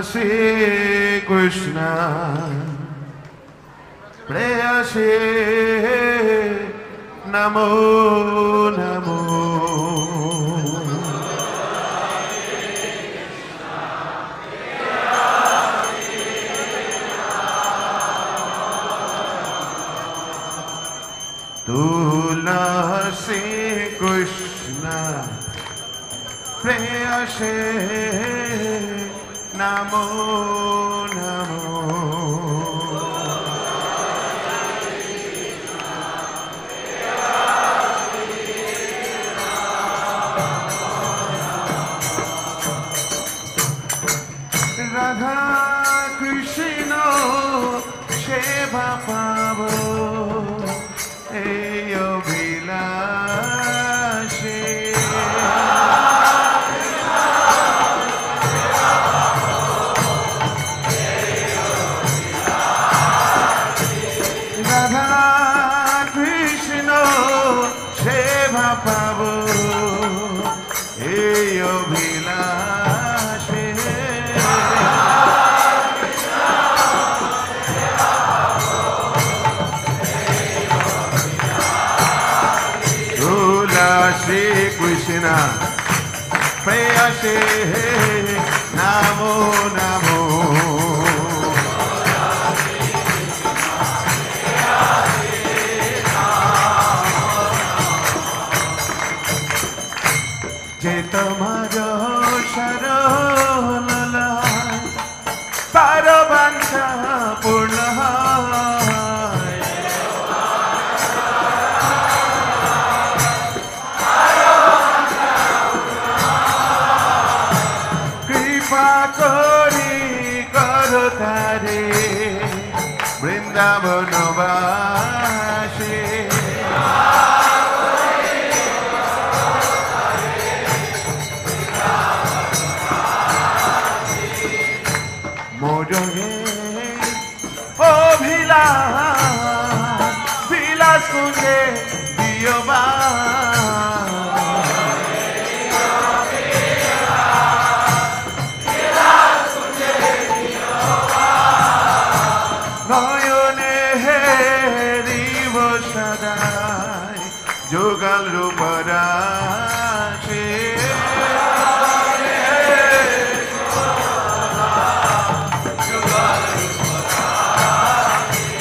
Shri Krishna Prayasi Namo Namo Tulasi Krishna Prayasi Namo Namo Radha Krishna Sheva Pavo Eyo Vilashi Pavo, Eyo Vilashi Tulasi Krishna Prayasi Namo Namo Tomorrow Sharola Paravancha Purna Kripa Kori Karotare Vrindavanavashi Vilas Kunje Diyoba Noyone Herivo Shadai Jogal Ruparashi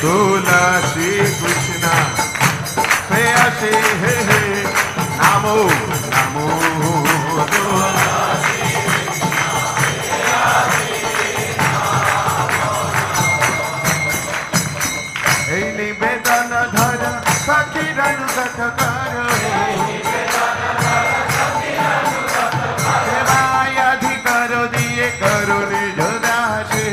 Tulasi Krishna Prayasi Namo Namo Tulasi Ei Nivedana Dhara Sakiranu Gatakara Devaya Dhikaro Diye Karo Nijo Dasi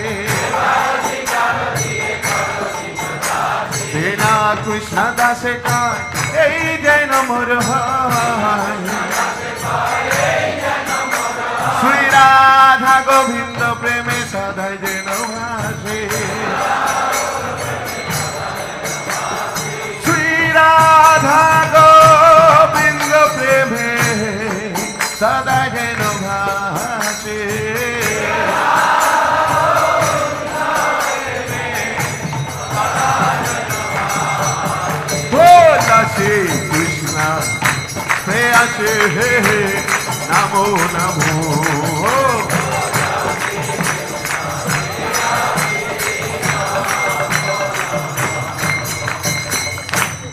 Krishna Dase Kai, Ei Jaina Murhai Sri Radha Govinda Preme Sadhai Jaina Bhasi Sri Radha Govinda Preme Sadhai Jaina Bhasi Krishna Prayasi Namo Namo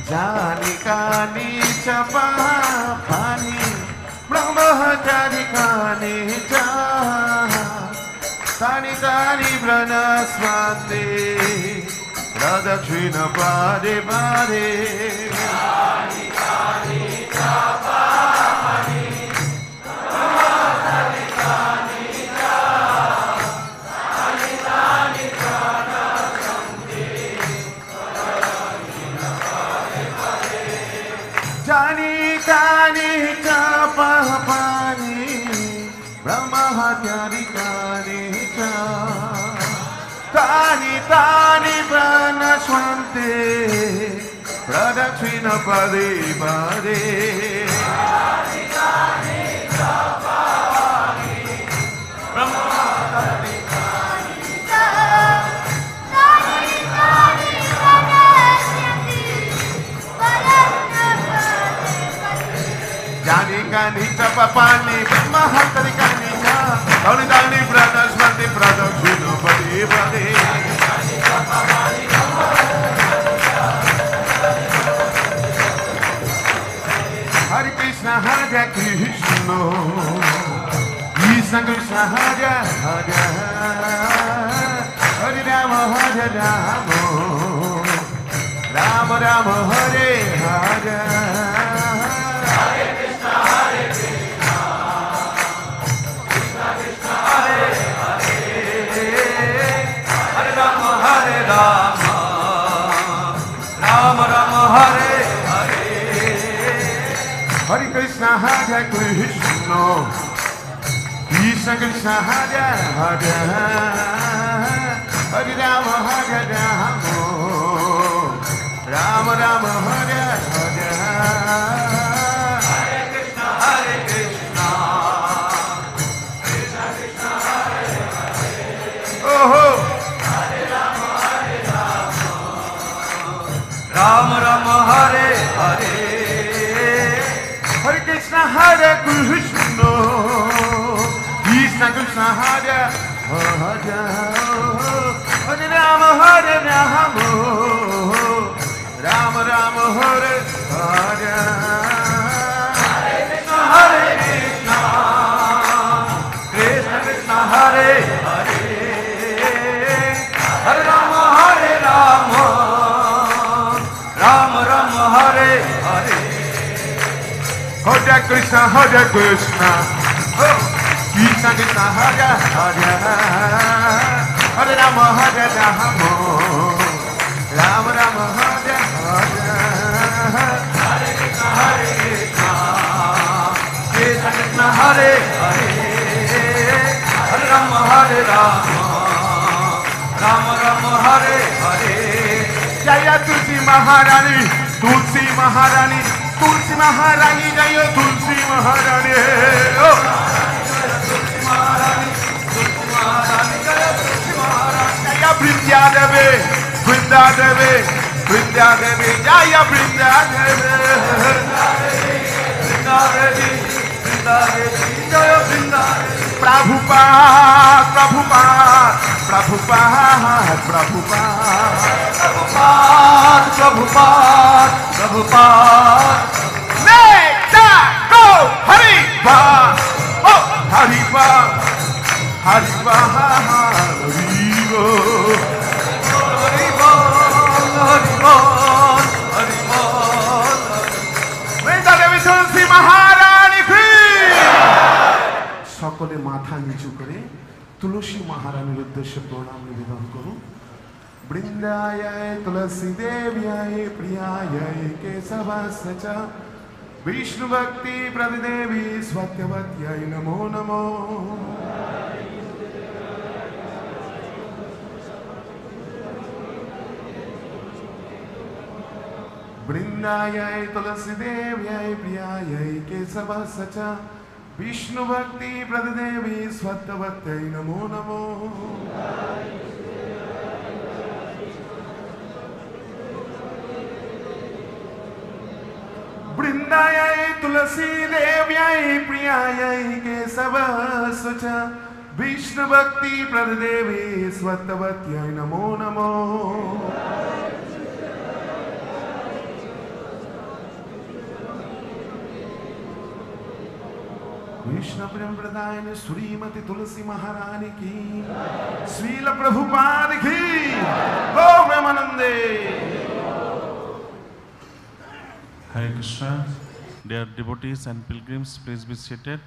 Jani Kani Chapa Pani Brahmachari Kani Cha Tani Tani Pranasvate Radakshina Pade Pade Kani Kani Chapamani Brahmachari Kani Cha Tani Tani Pranasvate Radakshina Pade Pade Jani Kani Chapamani Brahmachari Kani Cha Tani Tani Pranasvate Pradakshina Pade Pade Tani Tani Chapamani Brahmachari Kani Kani Chapapani Mahatari Kani Cha Dani Dani Brothers Mati Brothers Vino Badi Badi Hare Krishna Hare Krishna Krishna Krishna Hare Hare Hare Rama Hare Rama Rama Rama Hare Hare Hare Krishna Hare Krishna Krishna Krishna Hare Hare Hare Rama Hare Rama Rama Rama Hare Hare Hare Krishna Hare Krishna Krishna Krishna Hare Hare Hare Rama Hare Rama Rama Rama Hare Hare Hare Krishna Hare Krishna Krishna Krishna Hare Hare Oh Hare Rama Hare Rama Rama Rama Hare Hare Hare Krishna Hare Krishna Krishna Krishna Hare Hare Hare Rama Hare Rama Rama Rama Hare Hare Hare Krishna Hare Krishna Krishna Krishna Hare Hare Hare Rama Hare Rama Rama Rama Hare Hare Hare Krishna Hare Krishna Krishna Krishna Hare Hare Hare Rama Hare Rama Rama Rama Hare Hare Hare Krishna Hare Krishna Krishna Krishna Hare Hare Hare Rama Hare Rama Rama Rama Hare Hare Jaya Tulsi Maharani Tulsi Maharani Tulsi Maharani Jaya Tulsi Maharani Oh Tulsi Maharani Tulsi Maharani Jaya Tulsi Maharani Jaya Brindya Devi Brinda Devi Brinda Devi Jaya Brinda Devi Brinda Devi Brinda Devi Jaya Brinda Devi Prabhupada Prabhupada Prabhupada Prabhupada Prabhupada Prabhupada Let that go Hari Ba Oh Hari Ba Hari Ba Hari Ba Hari Ba Hari Ba Hari Ba Brinda Devi Tulsi Maharani ki সকলে মাথা নিচু করে তুলসী মহারানীর উদ্দেশ্যে প্রণাম নিবেদন করুন বৃন্দায় তুলসী দেব্যায় প্রিয়ায় কেশবাস্য চ বিষ্ণু ভক্তি প্রদেবী সত্যবত্যায় নমো নমো বৃন্দায় তুলসী দেব্যায় প্রিয়ায় কেশবাস্য চ Vishnu Bhakti Pradadevi Svatavatyai Namo Namo Brindayai Tulasi Devyai Priyayai Kesavasvacha Vishnu Bhakti Pradadevi Svatavatyai Namo Namo Krishna Prem Pradayana Srimati Tulsi Maharani ki Srila Prabhupada ki Om Ramanande Hare Krishna, dear devotees and pilgrims, please be seated.